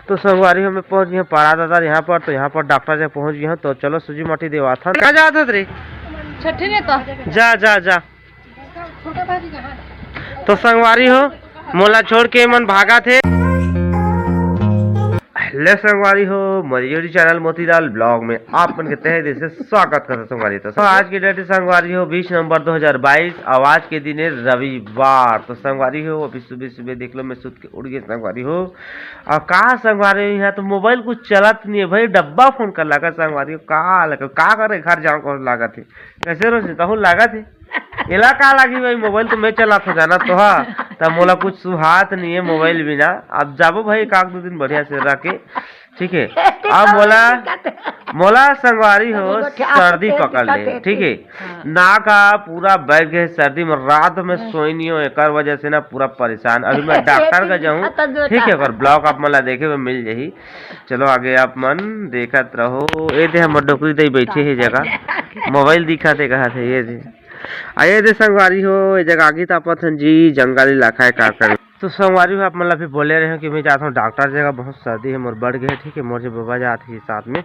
तो संगवारी हमें पहुंच गए पारा दादा यहाँ पर। तो यहाँ पर डॉक्टर जब पहुंच गए हैं तो चलो सूजी माटी देवा था। कहाँ जाता रे? छठी ने तो जा जा जा। तो संगवारी हो मोला छोड़ के मन भागा थे। हेलो संगवारी हो, मरियोड़ी चैनल मोतीलाल ब्लॉग में आप मन के तहे दिल से स्वागत करता संगवारी। तो आज की डेट संगवारी हो 20 नवंबर 2022 और आज के दिन है रविवार। तो संगवारी हो अभी सुबह सुबह देख लो मैं सुत के उड़ गई संगवारी हो। और कहा संगवारी हो यहाँ तो मोबाइल कुछ चलत नहीं है भाई, डब्बा फोन कर लगा संगवारी हो। का करे घर जाओ कौन लगा थे कैसे रोज तहु लगा थे इला का लगी भाई मोबाइल तो मैं चला था जाना तो हाँ तब मोला कुछ सुहात नहीं है मोबाइल बिना। अब जाबो भाई एक दो दिन बढ़िया से रह के ठीक है। अब मोला संगवारी हो सर्दी पकड़ ले ठीक है, नाका पूरा बैठ गए सर्दी में, रात में सोई नहीं हो एक वजह से ना पूरा परेशान। अभी मैं डॉक्टर का जाऊँ ठीक है, अगर ब्लॉग आप मला देखे हुए मिल जाही। चलो आगे आप मन देखत रहो। ये दे हम डोकरी दे बैठे है जगह मोबाइल दिखा थे कहा थे ये दे आये दे संगवारी हो ये जगह आगे तापत जी जंगल इलाका है का करे। तो संगवारी हो आप मतलब भी बोले रहे हो कि मैं जाता हूँ डॉक्टर जगह, बहुत सर्दी है मोर बढ़ गए ठीक है, मोर जो बाबा जाते हैं साथ में।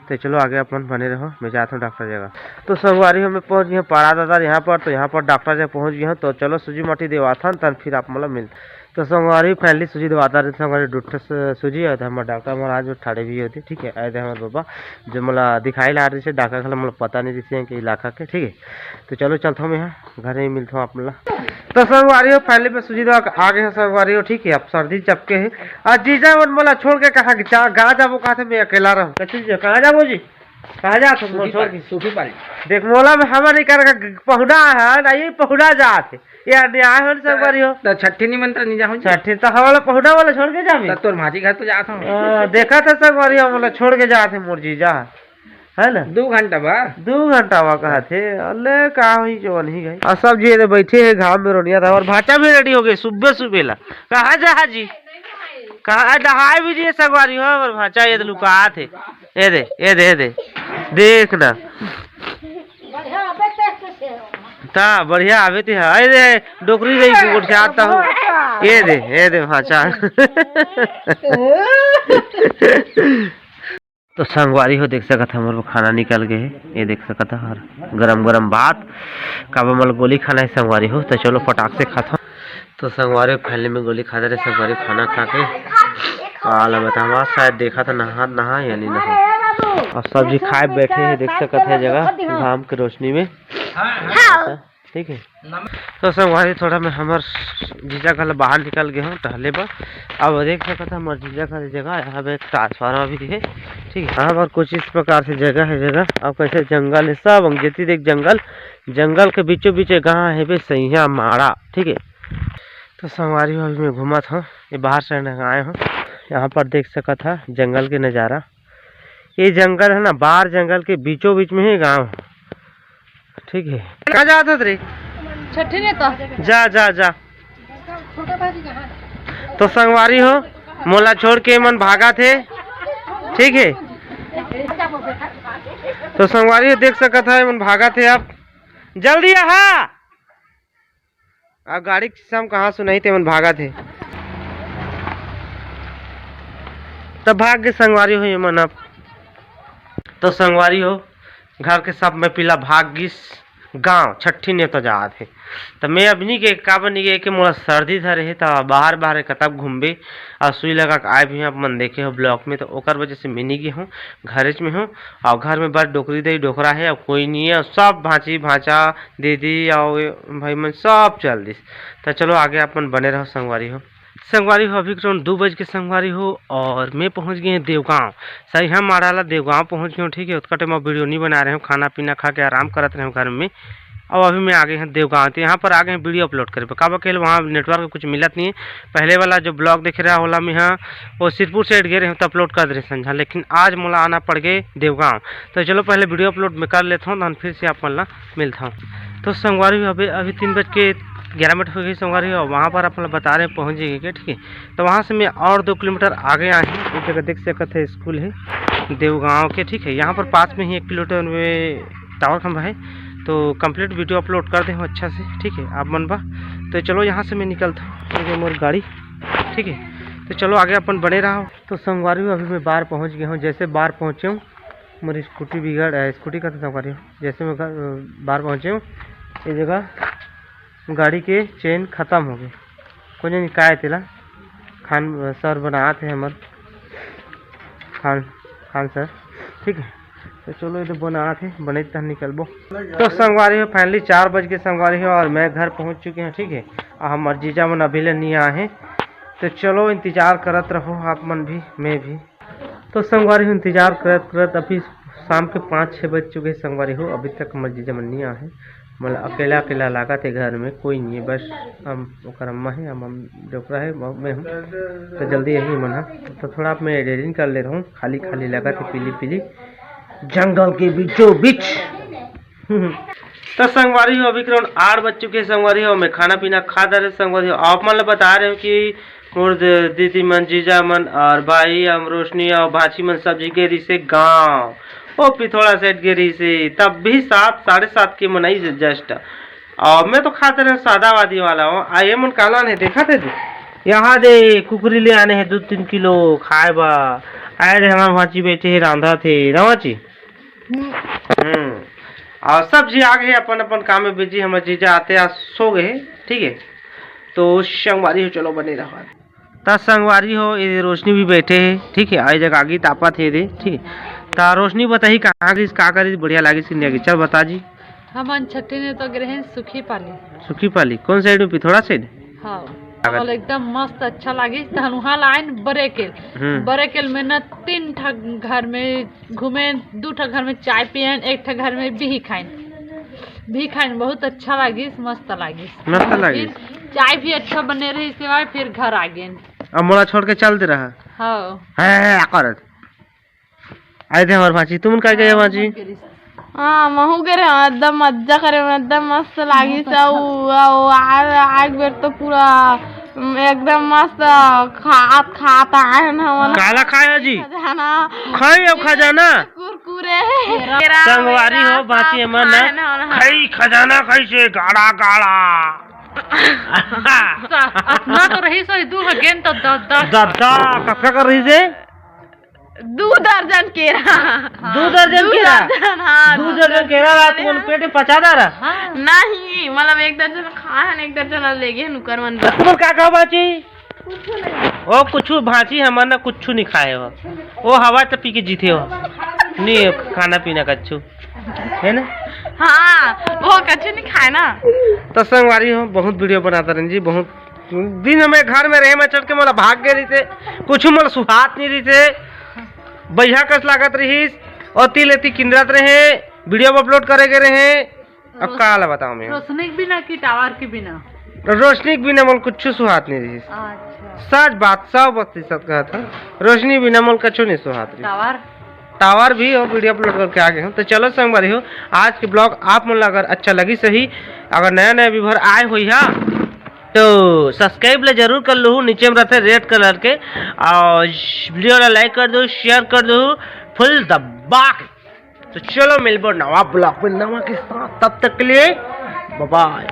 तो चलो आगे अपन बने रहो, मैं जाता हूँ डॉक्टर जगह। तो संगवारी हो मैं पहुँच गए पारा दादा यहाँ पर। तो यहाँ पर डॉक्टर जगह पहुँच गए हैं तो चलो सूजी माटी देवा था तब फिर आप मतलब मिल। तो संगवारी फाइनली सूजी दवाता रहे संगवारी डॉक्टर सूजी आए थे हमारे डॉक्टर महाराज जो ठाड़े भी होते ठीक है, आए थे हमारे बाबा जो मला दिखाई ला रहे थे डॉक्टर खला मतलब पता नहीं रही कि इलाका के ठीक है। तो चलो चलता हूँ मैं यहाँ घर ही मिलता हूँ आप मला। तो संगवारी हो फाइनली मैं सूजी दवा आ गए संगवारी हो ठीक है। अब सर्दी चपके है और जीजा मन मला छोड़ के कहा कहाँ जाबो कहा थे मैं अकेला रहूँ कहाँ जाबो जी कहाँ जा तुम छोड़ के सूखी पाली देख मोला में हवा नहीं कर पहुना है ना ये पहुना जाते यार न्याय हो संगवारी हो। तो छठी निमंत्रण नहीं जाऊँ छठी तो हवाला पहुना वाला छोड़ के जा तोर माजी घर तो जाता हूँ देखा था संगवारी हो मतलब छोड़ के जाते मोर जीजा है ना 2 घंटा बा कहा थे अल्ले का हुई जो नहीं गई। और सब जी बैठे है घाम में रोनिया था और भाटा भी रेडी हो गए सुबह सुबह ला कहा जा जी कहा नहाए भी जी संगवारी हो और भाचा ये लुका थे ये दे देखना ता बढ़िया आवे थे हाय दे डोकरी गई उठ जाता हूँ ये दे भाचा। तो संगवारी हो देख सकता हमारे को खाना निकल गए ये देख सकता हर गरम गरम बात काबा मल गोली खाना है संगवारी हो। तो चलो फटाक से खाता। तो संगवारी फैले में गोली खा रहे संगवारी खाना खा के आला बता हमारा शायद देखा था नहा या नहीं नहा और सब्जी खाए बैठे हैं देख सकते हैं जगह घाम की रोशनी में ठीक है। तो संगवारी थोड़ा मैं हमार जीजा घर बाहर निकल गया हूँ टहले पर। अब देख सकता था हमारे जीजा घर जगह यहाँ पे ट्रांसफार्मर भी है ठीक है, यहाँ पर कुछ इस प्रकार से जगह है जगह। अब कैसे जंगल है सब अंगेती देख जंगल के बीचों बीच गाँव है बे सैया माड़ा ठीक है। तो संगवारी अभी मैं घूमा था ये बाहर से आए हूँ, यहाँ पर देख सका था जंगल के नज़ारा। ये जंगल है ना बाहर जंगल के बीचों बीच में ही गांव ठीक है। कहाँ जाता रे? छठी ने तो जा। तो संगवारी हो मोला छोड़ के मन भागा थे ठीक है। तो संगवारी हो देख सका था मन भागा थे आप जल्दी यहाँ आप गाड़ी शाम कहाँ सुनाई थे मन भागा थे तब भाग के संगवारी हो ये मन आप। तो संगवारी हो घर के सब में पिला भागिस गांव छठी ने तो जा थे। तो मैं अभी के का बनी गए कि मोला सर्दी धरे है तो बाहर कतब घूमबे और सुई लगा के आए भी आप मन देखे हो ब्लॉक में। तो ओकर वजह से मैं नहीं गए हूँ घरेज में हूँ और घर में बस डोकरी दही डोकरा है और कोई नहीं है, सब भांची भांचा दीदी और भाई मन सब चल दिस। तो चलो आगे अपन बने रहो संगवारी हो। संगवारी हो अभी करीब 2 बज के संगवारी हो और मैं पहुंच गए हैं देवगांव। सही हम माड़ाला देवगांव पहुंच गए हूँ ठीक है। उसका टाइम वीडियो नहीं बना रहे हूँ, खाना पीना खा के आराम करते रहे घर में। और अभी मैं आ गए हैं देवगांव। तो यहाँ पर आ गए हैं वीडियो अपलोड करे पर काबा के वहाँ नेटवर्क कुछ मिलत नहीं है। पहले वाला जो ब्लॉग देख रहा होला में हाँ वो सिरपुर साइड गए रहे तो अपलोड कर दे रहे समझा, लेकिन आज मोला आना पड़ गए देवगांव। तो चलो पहले वीडियो अपलोड में कर लेता हूँ फिर से आप मला मिलता हूँ। तो संगवारी अभी 3:11 हो गई संगवारी हो। वहाँ पर आप बता रहे हैं पहुँच जाएंगे ठीक है। तो वहाँ से मैं और 2 किलोमीटर आगे आए हैं, एक जगह देख सकते हैं स्कूल है देवगांव के ठीक है। यहाँ पर पास में ही 1 किलोमीटर में टावर खंभा है। तो कंप्लीट वीडियो अपलोड कर दे हूँ अच्छा से ठीक है आप मन बा। तो चलो यहाँ से मैं निकलता हूँ ठीक है मोर गाड़ी ठीक है। तो चलो आगे अपन बने रहो। तो संगवारी अभी मैं बाहर पहुंच गया हूँ। जैसे बाहर पहुँचे हूँ मेरी स्कूटी बिगड़ स्कूटी का तो संगवारी हूँ। जैसे मैं बाहर पहुँचे हूँ ये जगह गाड़ी के चेन ख़त्म हो गए। कुछ नहीं काय तेला खान सर बनाए थे हमारे खान सर, ठीक है। तो चलो ये तो बना थे बने तब निकलबो। तो संगवारी हो फाइनली 4 बज के संगवारी हो और मैं घर पहुंच चुके हैं, ठीक है। और हमारे जीजा मन अभी ले नहीं आए हैं। तो चलो इंतज़ार करत रहो आप मन भी मैं भी। तो संगवारी हो इंतज़ार करत करत अभी शाम के 5-6 बज चुके संगवारी हो। अभी तक हमारे जीजा मन नहीं आए हैं। मतलब अकेला अकेला लगा थे घर में, कोई नहीं है, बस हम ओकर अम्मा है हम डोकरा है मैं हूँ। तो जल्दी यही मन है। तो थोड़ा मैं एडिटिंग कर ले रहा हूँ। खाली खाली लगा थे पीली पीली जंगल के बीचों बीच। तो संगवारी हो अभी करीब 8 बज चुके संगवारी हो। मैं खाना पीना खा दे रहे संगवारी हो। आप मन बता रहे हो कि मोर दीदी मन जीजा मन और भाई हम रोशनी और भाची मन सब्जी गेरी से गाँव वो पिथौड़ा सेट गिरी से तब भी 7-7:30 की मनाई जस्ट। और मैं तो खाते रहे सादावादी वाला हूँ। आइए मन काला नहीं देखा थे यहाँ दे कुकरी ले आने हैं 2-3 किलो खाए बा। आए थे हमारे भाची बैठे है रांधा थे राची। और सब जी आ गए अपन अपन काम में बिजी। हमारे जीजा आते आज सो गए, ठीक है। तो संगवारी हो चलो बने रहो। तब संगवारी हो ये रोशनी भी बैठे है, ठीक है। आई जगह आगे तापा थे दे, ठीक है। तो रोशनी बताई कहाँ गई का करी बढ़िया लगी सी नहीं। चल बता जी। हम छठी ने तो गए हैं सुखी पाली। सुखी पाली कौन साइड में? पिथौरा साइड। हाँ और एकदम मस्त अच्छा लगी। वहाँ लाइन बरेकेल में न 3 ठा घर में घूमे, 2 ठा घर में चाय पियन, 1 ठा घर में भी खाइन बहुत अच्छा लगी, मस्त लगी। चाय भी अच्छा बने रही सिवाय फिर घर आ गए। अब मोला छोड़ के चलते रहा। हाँ आए थे हमारे भाची। तुम क्या गए भाची? हाँ महू करे एकदम मजा करे एकदम मस्त लागी सब। आग बेर तो पूरा एकदम मस्त खाता आए हम। काला खाया जी खाई अब खजाना कुरकुरे संगवारी हो भाची मन खाई खजाना कैसे गाड़ा गाड़ा अपना तो रही सो 2 गेन तो 10 कक्का कर रही से 2 दर्जन केरा 2 दर्जन केरा। हाँ 2 दर्जन केरा रात को पेट में पचा दारा। नहीं मतलब 1 दर्जन खाया 1 दर्जन ले गए नुकर मन। तुम क्या कहो बाची? ओ कुछ भाची हमार ना कुछ नहीं खाए हो। वो हवा तो पी के जीते हो नहीं खाना पीना कच्छु है ना। हाँ वो कच्छु नहीं खाए ना। तो संगवारी हो बहुत वीडियो बनाता रही जी। बहुत दिन में घर में रहे मैं चढ़ के मोला भाग गए रही थे। कुछ मोला सुहात नहीं रही थे। बढ़िया कस लागत रही और तिल किंदरत रहे वीडियो अपलोड करे गए रहे। अब काला बताओ मैं रोशनी के बिना की टावर के बिना रोशनी के बिना मोल कुछ सुहात नहीं रही। सच बात 100% कहा था। रोशनी बिना मोल कछु नहीं सुहात रही। टावर भी और वीडियो अपलोड करके आ गए हूँ। तो चलो संगवारी हो आज के ब्लॉग आप मन अगर अच्छा लगी सही। अगर नया व्यूवर आए हुई है तो सब्सक्राइब ले जरूर कर लो। नीचे में रहते रेड कलर के और वीडियो ला लाइक कर दो शेयर कर दो फुल दबा। तो चलो मिलबो नवा ब्लॉग में नवा के साथ। तब तक के लिए बाय बाय।